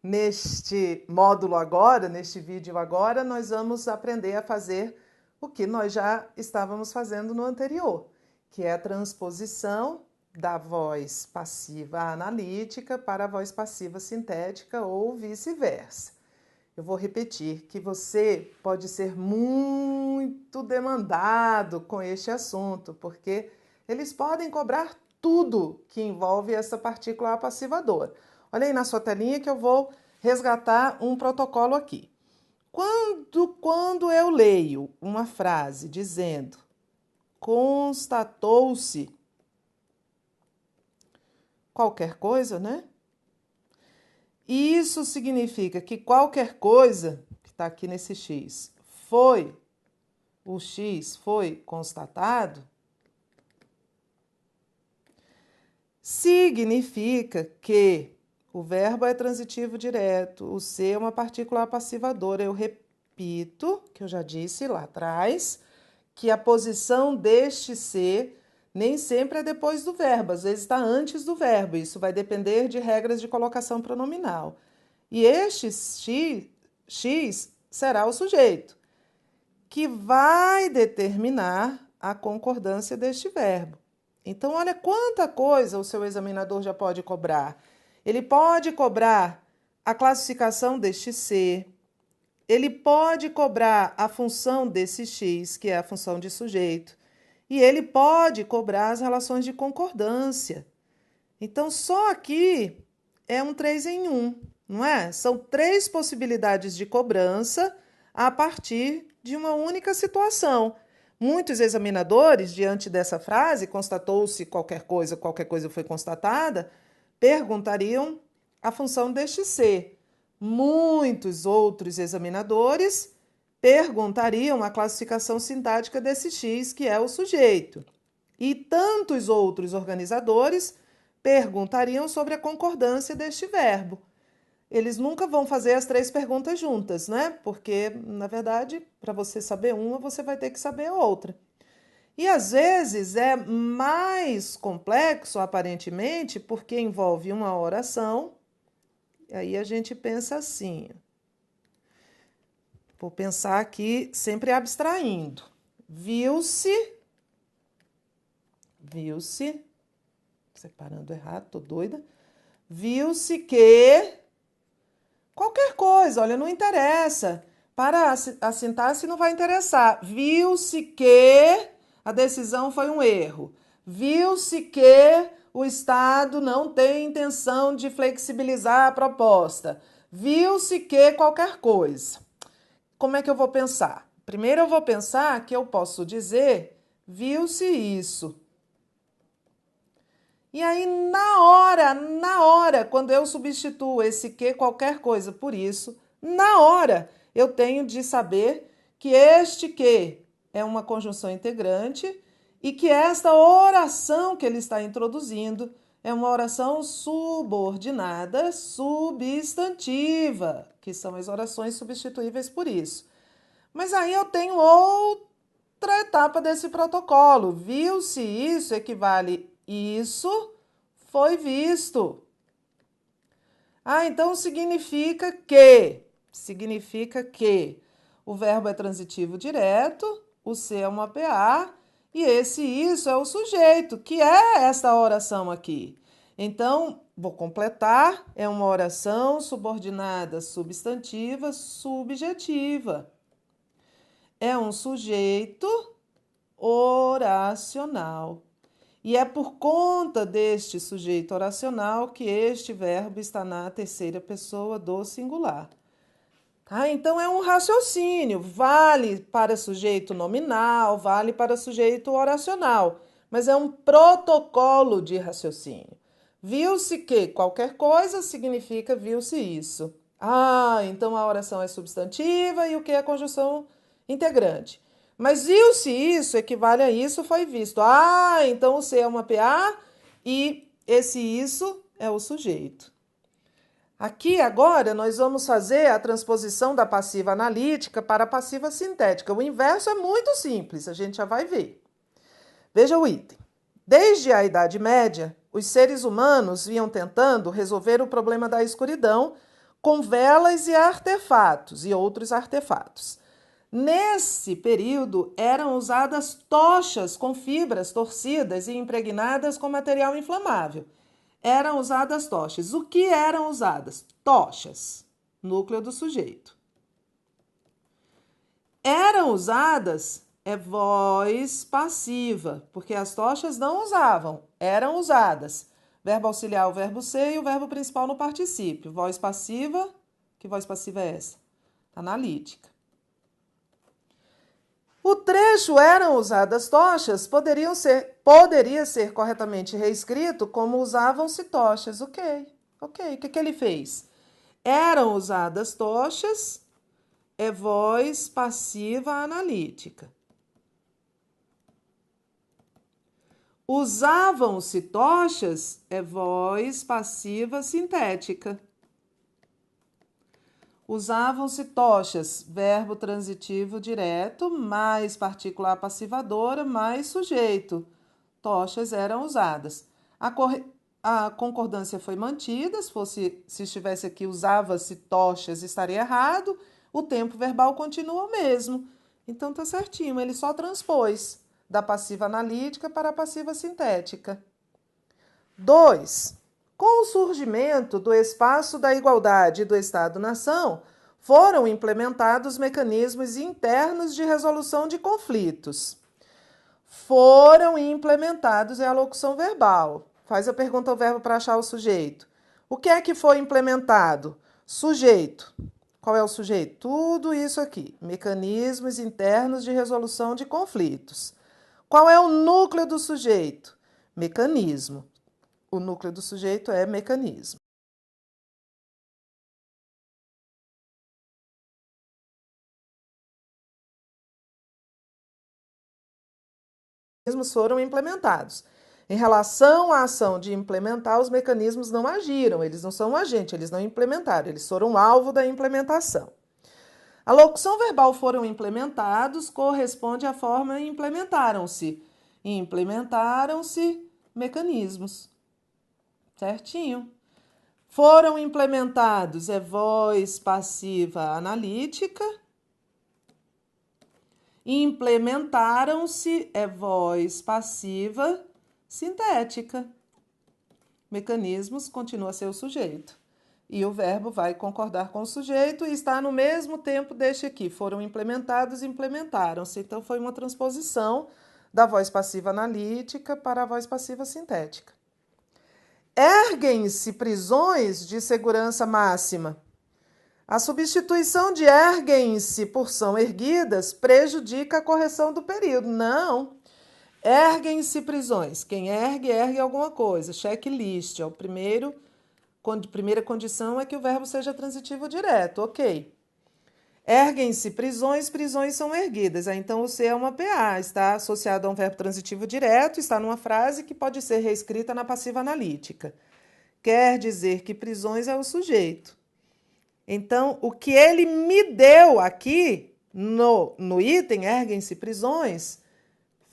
neste módulo agora, neste vídeo agora, nós vamos aprender a fazer o que nós já estávamos fazendo no anterior, que é a transposição da voz passiva analítica para a voz passiva sintética ou vice-versa. Eu vou repetir que você pode ser muito demandado com este assunto, porque eles podem cobrar tudo que envolve essa partícula passivadora. Olha aí na sua telinha que eu vou resgatar um protocolo aqui. Quando eu leio uma frase dizendo constatou-se qualquer coisa, né? Isso significa que qualquer coisa, que está aqui nesse X, o X foi constatado, significa que o verbo é transitivo direto, o ser é uma partícula passivadora. Eu repito, que eu já disse lá atrás, que a posição deste ser nem sempre é depois do verbo, às vezes está antes do verbo. Isso vai depender de regras de colocação pronominal. E este X será o sujeito, que vai determinar a concordância deste verbo. Então, olha quanta coisa o seu examinador já pode cobrar. Ele pode cobrar a classificação deste ser, ele pode cobrar a função desse X, que é a função de sujeito, e ele pode cobrar as relações de concordância. Então, só aqui é um 3 em 1, não é? São 3 possibilidades de cobrança a partir de uma única situação. Muitos examinadores, diante dessa frase, constatou-se qualquer coisa foi constatada, perguntariam a função deste ser. Muitos outros examinadores perguntariam a classificação sintática desse X, que é o sujeito. E tantos outros organizadores perguntariam sobre a concordância deste verbo. Eles nunca vão fazer as 3 perguntas juntas, né? Porque, na verdade, para você saber uma, você vai ter que saber a outra. E, às vezes, é mais complexo, aparentemente, porque envolve uma oração. E aí a gente pensa assim. Vou pensar aqui, sempre abstraindo. Viu-se, separando errado, tô doida. Viu-se que qualquer coisa, olha, não interessa. Para a sintaxe não vai interessar. Viu-se que a decisão foi um erro. Viu-se que o Estado não tem intenção de flexibilizar a proposta. Viu-se que qualquer coisa. Como é que eu vou pensar? Primeiro eu vou pensar que eu posso dizer viu-se isso. E aí, na hora, quando eu substituo esse que qualquer coisa por isso, na hora eu tenho de saber que este que é uma conjunção integrante e que esta oração que ele está introduzindo é uma oração subordinada substantiva, que são as orações substituíveis por isso. Mas aí eu tenho outra etapa desse protocolo. Viu-se isso equivale isso foi visto. Então significa que o verbo é transitivo direto, o ser é uma PA e esse isso é o sujeito, que é esta oração aqui. Então, vou completar, é uma oração subordinada substantiva subjetiva. É um sujeito oracional. E é por conta deste sujeito oracional que este verbo está na terceira pessoa do singular. Então, é um raciocínio. Vale para sujeito nominal, vale para sujeito oracional. Mas é um protocolo de raciocínio. Viu-se que qualquer coisa significa viu-se isso. Então a oração é substantiva e o que é conjunção integrante. Mas viu-se isso equivale a isso foi visto. Então o ser é uma PA e esse isso é o sujeito. Aqui agora nós vamos fazer a transposição da passiva analítica para a passiva sintética. O inverso é muito simples, a gente já vai ver. Veja o item. Desde a Idade Média, os seres humanos vinham tentando resolver o problema da escuridão com velas e artefatos e outros artefatos. Nesse período, eram usadas tochas com fibras torcidas e impregnadas com material inflamável. Eram usadas tochas. O que eram usadas? Tochas. Núcleo do sujeito. Eram usadas voz passiva, porque as tochas não usavam, eram usadas. Verbo auxiliar, o verbo ser e o verbo principal no particípio. Voz passiva, que voz passiva é essa? Analítica. O trecho eram usadas tochas poderia ser corretamente reescrito como usavam-se tochas. Ok. O que ele fez? Eram usadas tochas, voz passiva analítica. Usavam-se tochas, voz passiva sintética. Usavam-se tochas, verbo transitivo direto, mais particular passivadora, mais sujeito. Tochas eram usadas. A concordância foi mantida, se estivesse aqui usava-se tochas, estaria errado. O tempo verbal continua o mesmo. Então tá certinho, ele só transpôs da passiva analítica para a passiva sintética. 2. Com o surgimento do espaço da igualdade e do Estado-nação, foram implementados mecanismos internos de resolução de conflitos. Foram implementados é a locução verbal. Faz a pergunta ao verbo para achar o sujeito. O que é que foi implementado? Sujeito. Qual é o sujeito? Tudo isso aqui. Mecanismos internos de resolução de conflitos. Qual é o núcleo do sujeito? Mecanismo. O núcleo do sujeito é mecanismo. Mecanismos foram implementados. Em relação à ação de implementar, os mecanismos não agiram, eles não são um agente, eles não implementaram, eles foram alvo da implementação. A locução verbal foram implementados corresponde à forma implementaram-se. Implementaram-se mecanismos. Certinho. Foram implementados voz passiva analítica. Implementaram-se voz passiva sintética. Mecanismos continua a ser o sujeito. E o verbo vai concordar com o sujeito e está no mesmo tempo deste aqui. Foram implementados, implementaram-se. Então, foi uma transposição da voz passiva analítica para a voz passiva sintética. Erguem-se prisões de segurança máxima. A substituição de erguem-se por são erguidas prejudica a correção do período. Não. Erguem-se prisões. Quem ergue, ergue alguma coisa. Checklist. Primeira condição é que o verbo seja transitivo direto. Ok. Erguem-se prisões, prisões são erguidas. Então, o C é uma PA. Está associado a um verbo transitivo direto, está numa frase que pode ser reescrita na passiva analítica. Quer dizer que prisões é o sujeito. Então, o que ele me deu aqui no item, erguem-se prisões,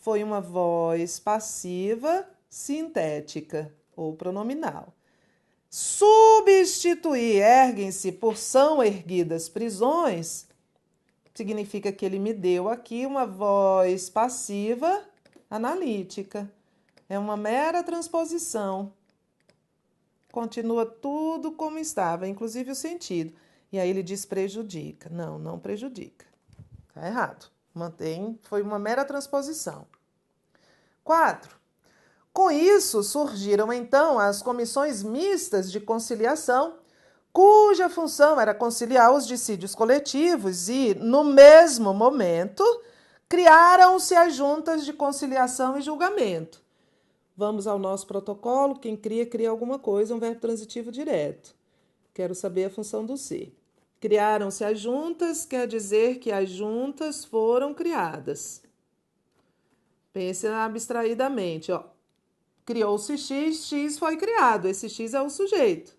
foi uma voz passiva sintética ou pronominal. Substituir erguem-se por são erguidas prisões significa que ele me deu aqui uma voz passiva analítica. É uma mera transposição. Continua tudo como estava, inclusive o sentido. E aí ele diz prejudica. Não, não prejudica. Está errado. Mantém, foi uma mera transposição. 4. Com isso, surgiram então as comissões mistas de conciliação, cuja função era conciliar os dissídios coletivos e, no mesmo momento, criaram-se as juntas de conciliação e julgamento. Vamos ao nosso protocolo. Quem cria, cria alguma coisa, um verbo transitivo direto. Quero saber a função do ser. Criaram-se as juntas, quer dizer que as juntas foram criadas. Pense abstraidamente, ó. Criou-se X, X foi criado. Esse X é o sujeito.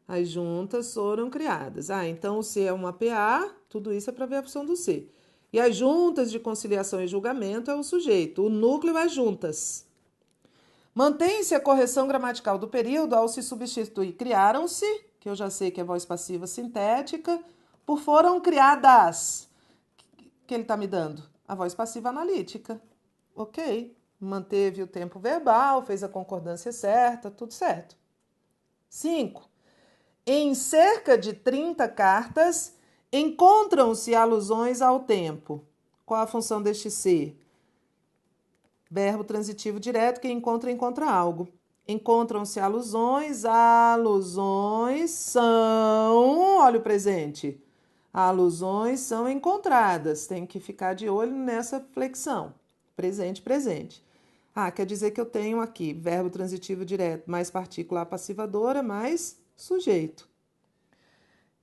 As juntas foram criadas. Então o C é uma PA, tudo isso é para ver a função do C. E as juntas de conciliação e julgamento é o sujeito. O núcleo é juntas. Mantém-se a correção gramatical do período ao se substituir criaram-se, que eu já sei que é voz passiva sintética, por foram criadas. Que ele está me dando? A voz passiva analítica. Ok. Manteve o tempo verbal, fez a concordância certa, tudo certo. 5. Em cerca de 30 cartas, encontram-se alusões ao tempo. Qual a função deste ser? Verbo transitivo direto que encontra algo. Encontram-se alusões, alusões são, olha o presente, alusões são encontradas, tem que ficar de olho nessa flexão, presente, presente. Quer dizer que eu tenho aqui verbo transitivo direto mais partícula passivadora mais sujeito.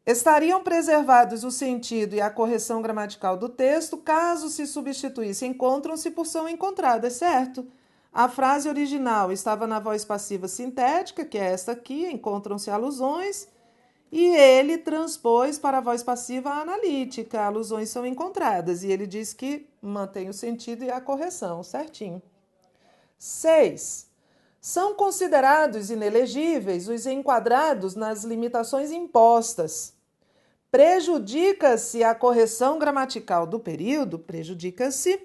Estariam preservados o sentido e a correção gramatical do texto caso se substituísse encontram-se por são encontradas, certo? A frase original estava na voz passiva sintética, que é esta aqui, encontram-se alusões, e ele transpôs para a voz passiva analítica, alusões são encontradas, e ele diz que mantém o sentido e a correção, certinho. 6. São considerados inelegíveis os enquadrados nas limitações impostas. Prejudica-se a correção gramatical do período, prejudica-se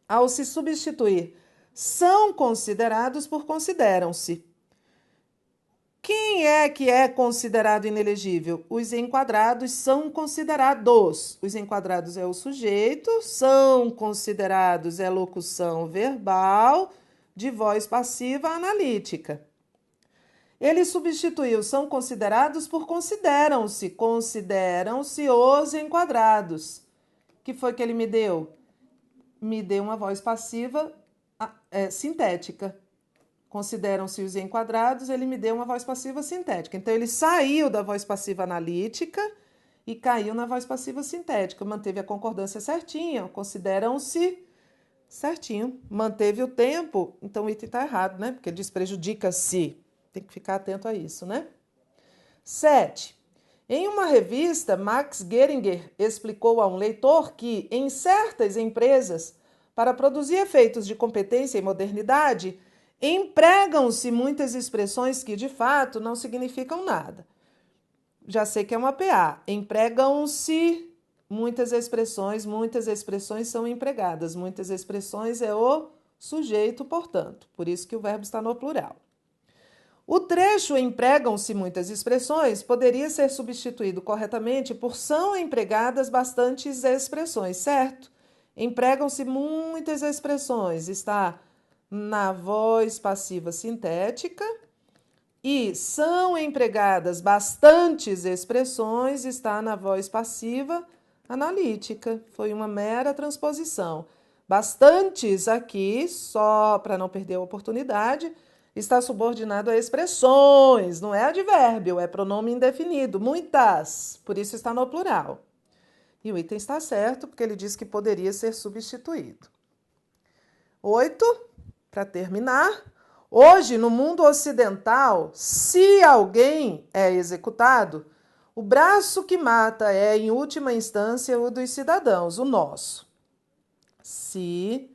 ao se substituir são considerados por consideram-se. Quem é que é considerado inelegível? Os enquadrados são considerados. Os enquadrados é o sujeito, são considerados é locução verbal de voz passiva analítica. Ele substituiu são considerados por consideram-se. Consideram-se os enquadrados. Que foi que ele me deu? Me deu uma voz passiva sintética. Consideram-se os enquadrados, ele me deu uma voz passiva sintética. Então, ele saiu da voz passiva analítica e caiu na voz passiva sintética. Manteve a concordância certinha, consideram-se certinho. Manteve o tempo, então o item está errado, né? Porque diz prejudica-se. Tem que ficar atento a isso, né? 7. Em uma revista, Max Geringer explicou a um leitor que, em certas empresas, para produzir efeitos de competência e modernidade, empregam-se muitas expressões que, de fato, não significam nada. Já sei que é uma PA. Empregam-se muitas expressões são empregadas. Muitas expressões é o sujeito, portanto. Por isso que o verbo está no plural. O trecho empregam-se muitas expressões poderia ser substituído corretamente por são empregadas bastantes expressões, certo? Empregam-se muitas expressões, está na voz passiva sintética, e são empregadas bastantes expressões, está na voz passiva analítica. Foi uma mera transposição. Bastantes aqui, só para não perder a oportunidade, está subordinado a expressões, não é advérbio, é pronome indefinido, muitas, por isso está no plural. E o item está certo, porque ele diz que poderia ser substituído. 8, para terminar. Hoje, no mundo ocidental, se alguém é executado, o braço que mata é, em última instância, o dos cidadãos, o nosso. Se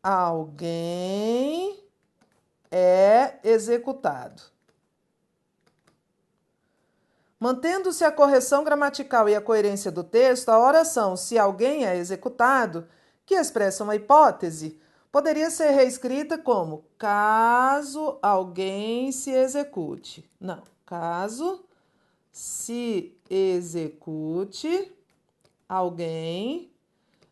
alguém é executado. Mantendo-se a correção gramatical e a coerência do texto, a oração se alguém é executado, que expressa uma hipótese, poderia ser reescrita como caso alguém se execute. Não, caso se execute alguém,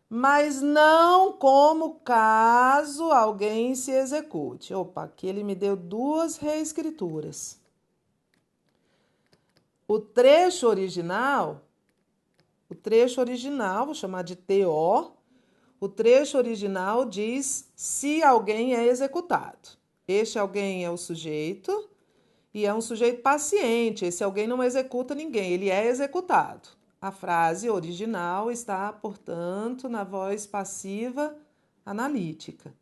mas não como caso alguém se execute. Opa, aqui ele me deu duas reescrituras. O trecho original, vou chamar de TO, o trecho original diz se alguém é executado. Este alguém é o sujeito e é um sujeito paciente. Esse alguém não executa ninguém, ele é executado. A frase original está, portanto, na voz passiva analítica.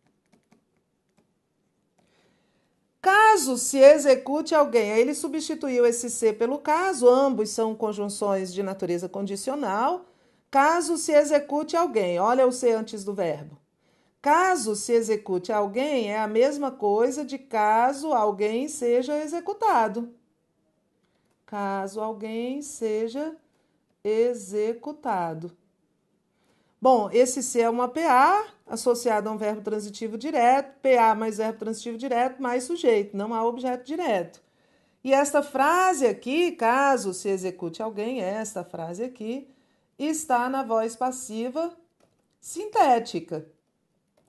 Caso se execute alguém, aí ele substituiu esse se pelo caso, ambos são conjunções de natureza condicional. Caso se execute alguém, olha o se antes do verbo. Caso se execute alguém é a mesma coisa de caso alguém seja executado. caso alguém seja executado. Bom, esse ser é uma PA associado a um verbo transitivo direto, PA mais verbo transitivo direto mais sujeito, não há objeto direto. E esta frase aqui, caso se execute alguém, esta frase aqui, está na voz passiva sintética,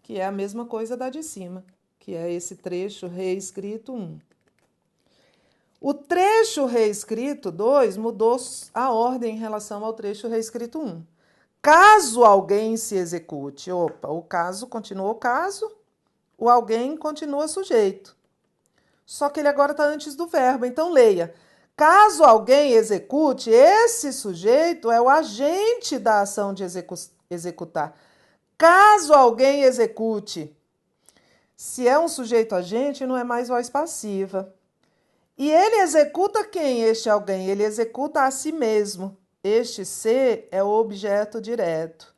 que é a mesma coisa da de cima, que é esse trecho reescrito 1. O trecho reescrito 2 mudou a ordem em relação ao trecho reescrito 1. Caso alguém se execute, o caso continua o caso, o alguém continua sujeito. Só que ele agora está antes do verbo, então leia. Caso alguém execute, esse sujeito é o agente da ação de executar. Caso alguém execute, se é um sujeito agente, não é mais voz passiva. E ele executa quem, este alguém? Ele executa a si mesmo. Este ser é o objeto direto.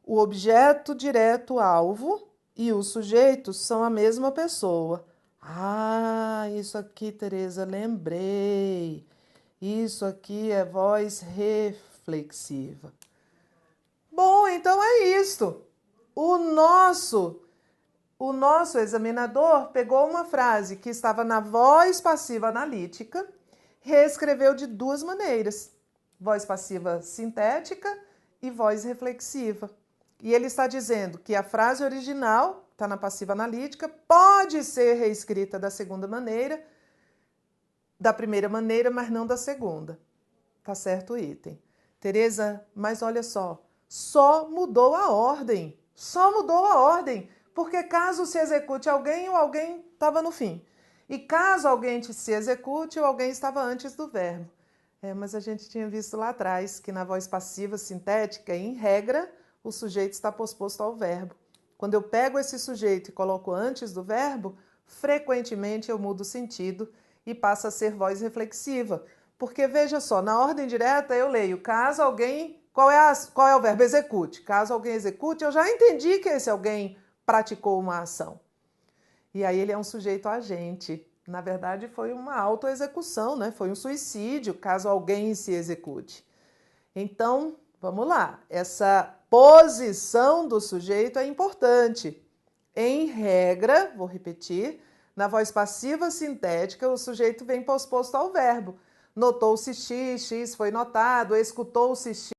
O objeto direto alvo e o sujeito são a mesma pessoa. Ah, isso aqui, Tereza, lembrei. Isso aqui é voz reflexiva. Bom, então é isto. O nosso examinador pegou uma frase que estava na voz passiva analítica, reescreveu de duas maneiras: voz passiva sintética e voz reflexiva. E ele está dizendo que a frase original, está na passiva analítica, pode ser reescrita da segunda maneira, da primeira maneira, mas não da segunda. Tá certo o item. Tereza, mas olha só mudou a ordem. Só mudou a ordem. Porque caso se execute alguém, o alguém estava no fim. E caso alguém se execute, o alguém estava antes do verbo. Mas a gente tinha visto lá atrás que na voz passiva sintética, em regra, o sujeito está posposto ao verbo. Quando eu pego esse sujeito e coloco antes do verbo, frequentemente eu mudo o sentido e passa a ser voz reflexiva. Porque, veja só, na ordem direta eu leio caso alguém... Qual é o verbo? Execute. Caso alguém execute, eu já entendi que esse alguém praticou uma ação. E aí ele é um sujeito agente. Na verdade, foi uma autoexecução, né? Foi um suicídio, caso alguém se execute. Então, vamos lá. Essa posição do sujeito é importante. Em regra, vou repetir, na voz passiva sintética, o sujeito vem posposto ao verbo. Notou-se X, X foi notado, escutou-se X.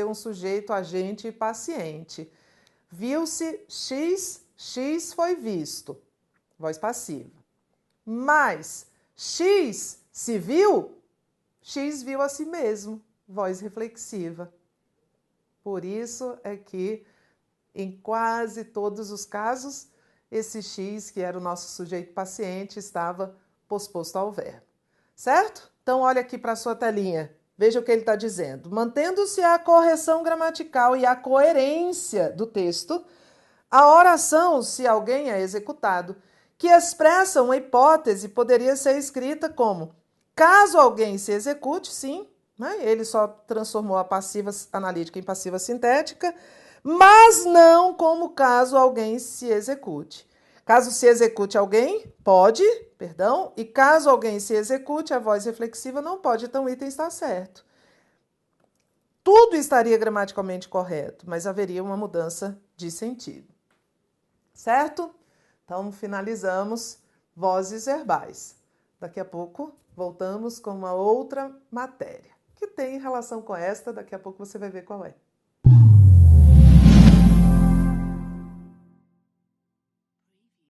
Um sujeito agente e paciente. Viu-se X, X foi visto. Voz passiva. Mas X se viu, X viu a si mesmo. Voz reflexiva. Por isso é que, em quase todos os casos, esse X, que era o nosso sujeito paciente, estava posposto ao verbo. Certo? Então, olha aqui para a sua telinha. Veja o que ele está dizendo. Mantendo-se a correção gramatical e a coerência do texto, a oração, se alguém é executado, que expressa uma hipótese, poderia ser escrita como: caso alguém se execute, sim, né? Ele só transformou a passiva analítica em passiva sintética, mas não como caso alguém se execute. Caso se execute alguém, pode, e caso alguém se execute, a voz reflexiva não pode, então o item está certo. Tudo estaria gramaticalmente correto, mas haveria uma mudança de sentido. Certo? Então, finalizamos vozes verbais. Daqui a pouco, voltamos com uma outra matéria, que tem relação com esta, daqui a pouco você vai ver qual é.